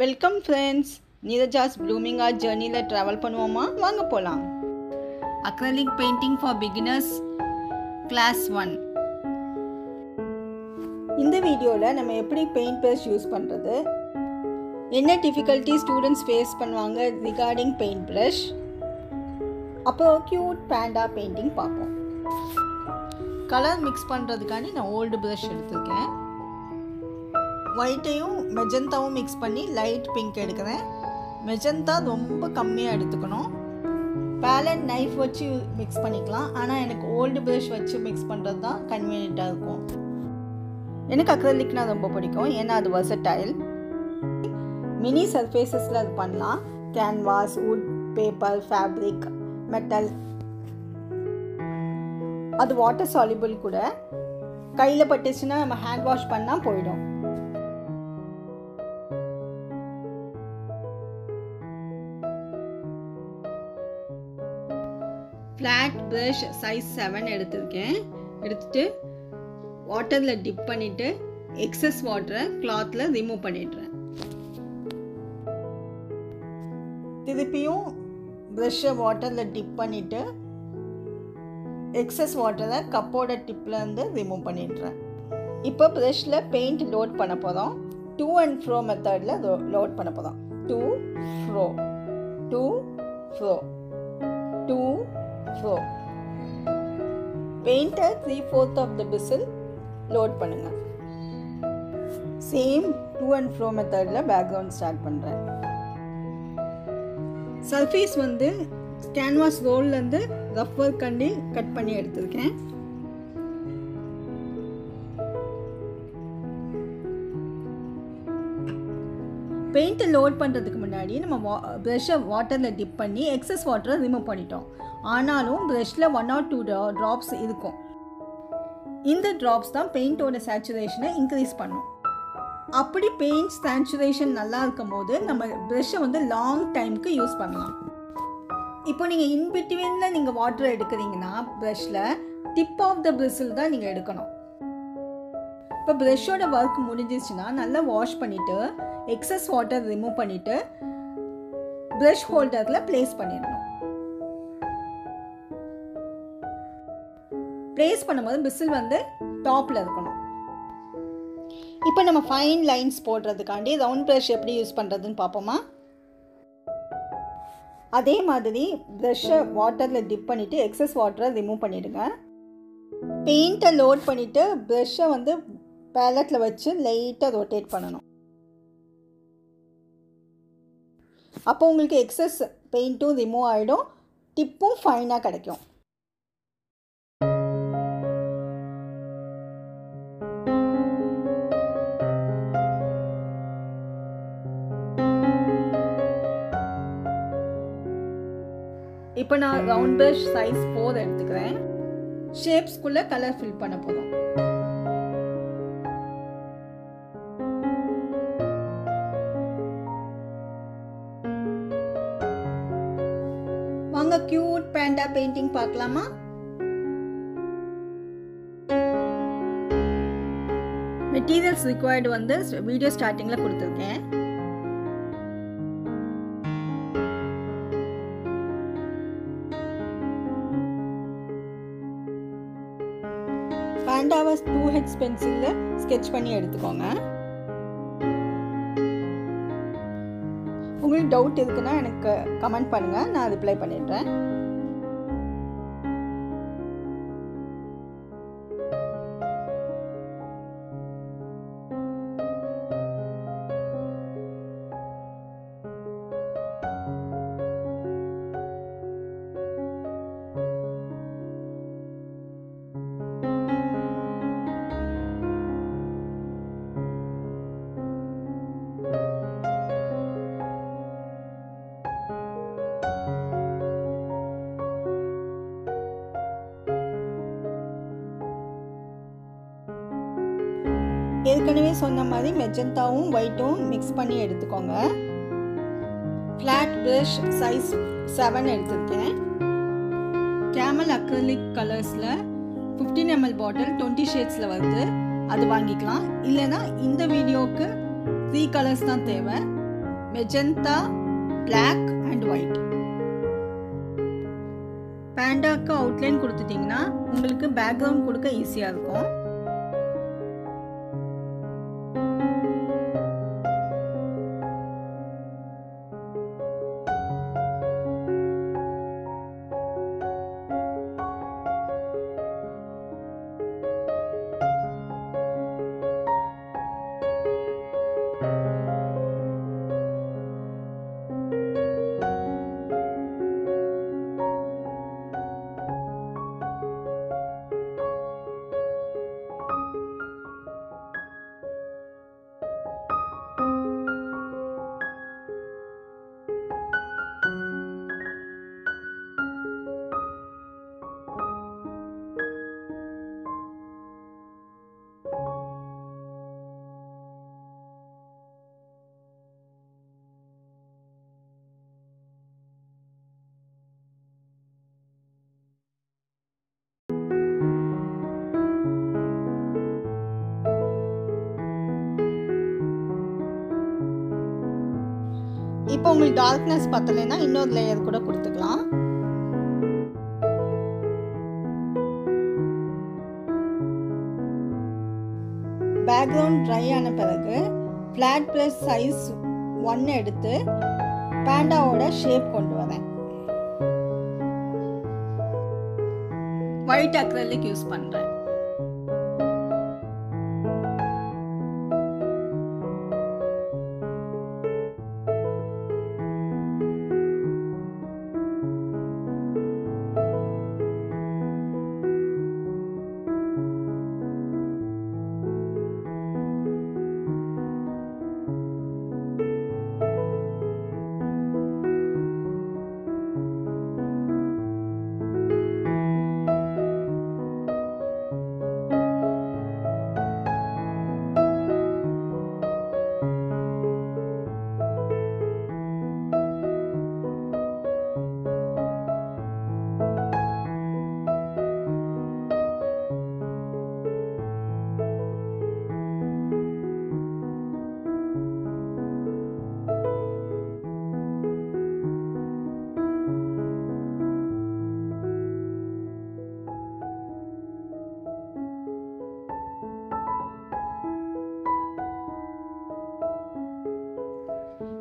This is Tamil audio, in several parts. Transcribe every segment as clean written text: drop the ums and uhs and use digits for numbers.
Welcome friends. Neeraja's blooming art ஜர்னியில் ட்ராவல் பண்ணுவோமா? வாங்க போகலாம். Acrylic painting for beginners class 1. இந்த வீடியோவில் நம்ம எப்படி பெயிண்ட் ப்ரஷ் யூஸ் பண்ணுறது, என்ன டிஃபிகல்ட்டி ஸ்டூடெண்ட்ஸ் ஃபேஸ் பண்ணுவாங்க ரிகார்டிங் பெயிண்ட் ப்ரஷ், அப்புறம் க்யூட் பேண்டா பெயிண்டிங் பார்ப்போம். கலர் மிக்ஸ் பண்ணுறதுக்காண்டி நான் ஓல்டு ப்ரஷ் எடுத்திருக்கேன். ஒயிட்டையும் மெஜந்தாவும் மிக்ஸ் பண்ணி லைட் பிங்க் எடுக்கிறேன். மெஜந்தா ரொம்ப கம்மியாக எடுத்துக்கணும். பேலட் நைஃப் வச்சு மிக்ஸ் பண்ணிக்கலாம், ஆனால் எனக்கு ஓல்டு ப்ரஷ் வச்சு மிக்ஸ் பண்ணுறது தான் கன்வீனியண்ட்டாக இருக்கும். எனக்கு அக்ரலிக்னா ரொம்ப பிடிக்கும், ஏன்னா அது வெர்சடைல். மினி சர்ஃபேஸஸில் அது பண்ணலாம். Canvas, would, paper, fabric, metal. அது வாட்டர் சால்யூபிள் கூட. கையில் பட்டுச்சுன்னா நம்ம ஹேண்ட் வாஷ் பண்ணால் போயிடும். ஃப்ளாட் ப்ரஷ் சைஸ் 7 எடுத்திருக்கேன். எடுத்துட்டு வாட்டரில் டிப் பண்ணிவிட்டு எக்ஸஸ் வாட்டரை கிளாத்தில் ரிமூவ் பண்ணிடுறேன். திருப்பியும் ப்ரஷ்ஷை வாட்டரில் டிப் பண்ணிவிட்டு எக்ஸஸ் வாட்டரை கப்போட டிப்லேருந்து ரிமூவ் பண்ணிடுறேன். இப்போ ப்ரஷ்ஷில் பெயிண்ட் லோட் பண்ண போகிறோம். டூ அண்ட் ஃப்ரோ மெத்தடில் லோட் பண்ண போகிறோம். 2 ஃப்ரோ 2 ஃப்ரோ 2 ஃப்ரோ. பெயிண்டை 3/4 ஆஃப் த பிசில் லோட் பண்ணுங்க. சேம் டூ அண்ட் ஃப்ரோ மெத்தடில் பேக்ரவுண்ட் ஸ்டார்ட் பண்ணுறேன். சர்ஃபேஸ் வந்து கேன்வாஸ் ரோல்லேருந்து ரஃப் ஒர்க் கண்டி கட் பண்ணி எடுத்திருக்கேன். பெயிண்ட்டை லோட் பண்ணுறதுக்கு முன்னாடி நம்ம ப்ரஷ்ஷை வாட்டரில் டிப் பண்ணி எக்ஸஸ் வாட்டரை ரிமூவ் பண்ணிட்டோம். ஆனாலும் ப்ரஷ்ஷில் 1 or 2 ட்ராப்ஸ் இருக்கும். இந்த ட்ராப்ஸ் தான் பெயிண்டோட சேச்சுரேஷனை இன்க்ரீஸ் பண்ணும். அப்படி பெயிண்ட் சேச்சுரேஷன் நல்லா இருக்கும் போது நம்ம ப்ரஷ்ஷை வந்து லாங் டைமுக்கு யூஸ் பண்ணலாம். இப்போ நீங்கள் இன்பிட்வீனில் நீங்கள் வாட்டர் எடுக்கிறீங்கன்னா ப்ரஷ்ஷில் டிப் ஆஃப் த பிரிசில் தான் நீங்கள் எடுக்கணும். இப்போ ப்ரஷ்ஷோட ஒர்க் முடிஞ்சிச்சுன்னா நல்லா வாஷ் பண்ணிவிட்டு எக்ஸஸ் வாட்டர் ரிமூவ் பண்ணிவிட்டு ப்ரஷ் ஹோல்டரில் ப்ளேஸ் பண்ணிடணும். ப்ளேஸ் பண்ணும்போது பிசில் வந்து டாப்பில் இருக்கணும். இப்போ நம்ம ஃபைன் லைன்ஸ் போடுறதுக்காண்டி ரவுண்ட் ப்ரஷ் எப்படி யூஸ் பண்ணுறதுன்னு பார்ப்போமா? அதே மாதிரி ப்ரஷ்ஷை வாட்டரில் டிப் பண்ணிவிட்டு எக்ஸஸ் வாட்டரை ரிமூவ் பண்ணிவிடுங்க. பெயிண்ட்டை லோட் பண்ணிவிட்டு ப்ரஷ்ஷை வந்து பேலட்டில் வச்சு லைட்டாக ரொட்டேட் பண்ணணும். அப்போ உங்களுக்கு எக்ஸஸ் பெயிண்ட்டும் ரிமூவ் ஆகிடும், டிப்பும் ஃபைனாக கிடைக்கும். இப்போ நான் ரவுண்ட் ப்ரஷ் சைஸ் 4 எடுத்துக்கிறேன். ஷேப்ஸ்குள்ளே கலர் ஃபில் பண்ண போதும். வாங்க கியூட் பேண்டா பெயிண்டிங் பார்க்கலாமா? மெட்டீரியல்ஸ் ரிக்வயர்டு வந்து வீடியோ ஸ்டார்டிங்கில் கொடுத்துருக்கேன். பேண்டாவை 2H பென்சிலில் ஸ்கெட்ச் பண்ணி எடுத்துக்கோங்க. உங்களுக்கு டவுட் இருக்குன்னா எனக்கு கமெண்ட் பண்ணுங்கள், நான் ரிப்ளை பண்ணிடுறேன். ஏற்கனவே சொன்ன மாதிரி மெஜந்தாவும் ஒயிட்டும் மிக்ஸ் பண்ணி எடுத்துக்கோங்க. ஃப்ளாட் ப்ரஷ் சைஸ் 7 எடுத்திருக்கேன். கேமல் அக்ரிலிக் கலர்ஸில் 15 ml பாட்டில் 20 ஷேட்ஸில் வருது, அது வாங்கிக்கலாம். இல்லைனா இந்த வீடியோவுக்கு 3 கலர்ஸ் தான் தேவை. Magenta, black and white. பேண்டாக்கு அவுட்லைன் கொடுத்துட்டிங்கன்னா உங்களுக்கு பேக்ரவுண்ட் கொடுக்க ஈஸியாக இருக்கும். இப்போ உங்களுக்கு டார்க்னஸ் பத்தலைன்னா இன்னொரு லேயர் கூட கொடுத்துக்கலாம். பேக்ரவுண்ட் ட்ரை ஆன பிறகு ஃப்ளாட் ப்ரஷ் சைஸ் 1 எடுத்து பேண்டாவோட ஷேப் கொண்டு வரேன். ஒயிட் அக்ரிலிக் யூஸ் பண்ணுறேன்.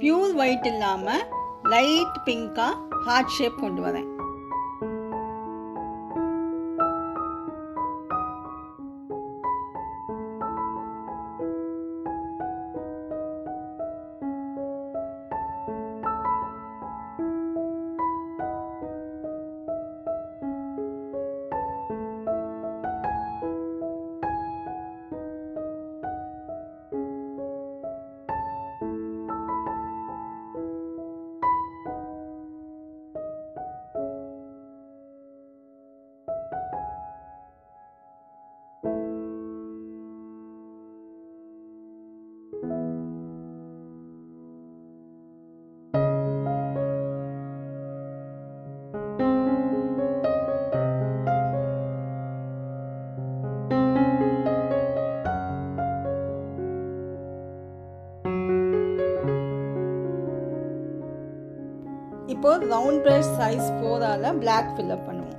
பியூர் ஒயிட் இல்லாமல் லைட் பிங்காக ஹார்ட் ஷேப் கொண்டு வரேன். இப்போ ரவுண்ட் ப்ரஷ் சைஸ் 4ஆல பிளாக் ஃபில்அப் பண்ணுவோம்.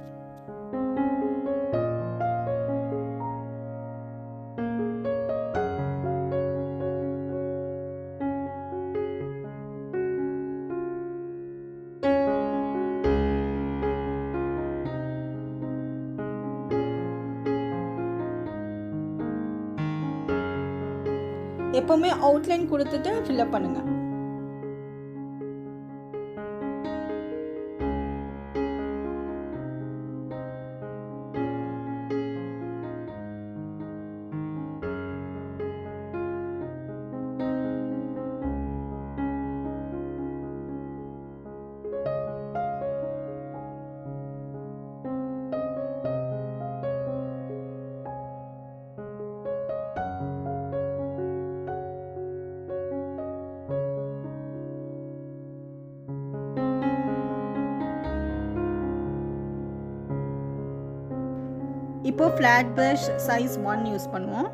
எப்பவுமே அவுட்லைன் கொடுத்துட்டு ஃபில்அப் பண்ணுங்க. இப்போ ஃப்ளாட் ப்ரஷ் சைஸ் 1 யூஸ் பண்ணுவோம்.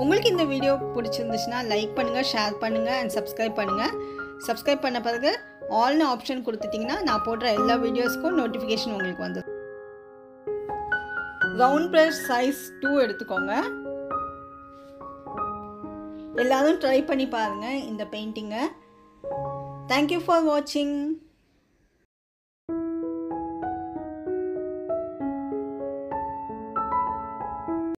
உங்களுக்கு இந்த வீடியோ பிடிச்சிருந்துச்சுன்னா லைக் பண்ணுங்கள், ஷேர் பண்ணுங்கள் அண்ட் சப்ஸ்கிரைப் பண்ணுங்கள். சப்ஸ்கிரைப் பண்ண பிறகு ஆல்னு ஆப்ஷன் கொடுத்துட்டிங்கன்னா நான் போடுற எல்லா வீடியோஸ்க்கும் நோட்டிஃபிகேஷன் உங்களுக்கு வந்து. ரவுண்ட் ப்ரஷ் சைஸ் 2 எடுத்துக்கோங்க. எல்லாரும் ட்ரை பண்ணி பாருங்கள் இந்த பெயிண்டிங்கை. தேங்க்யூ ஃபார் வாட்சிங்.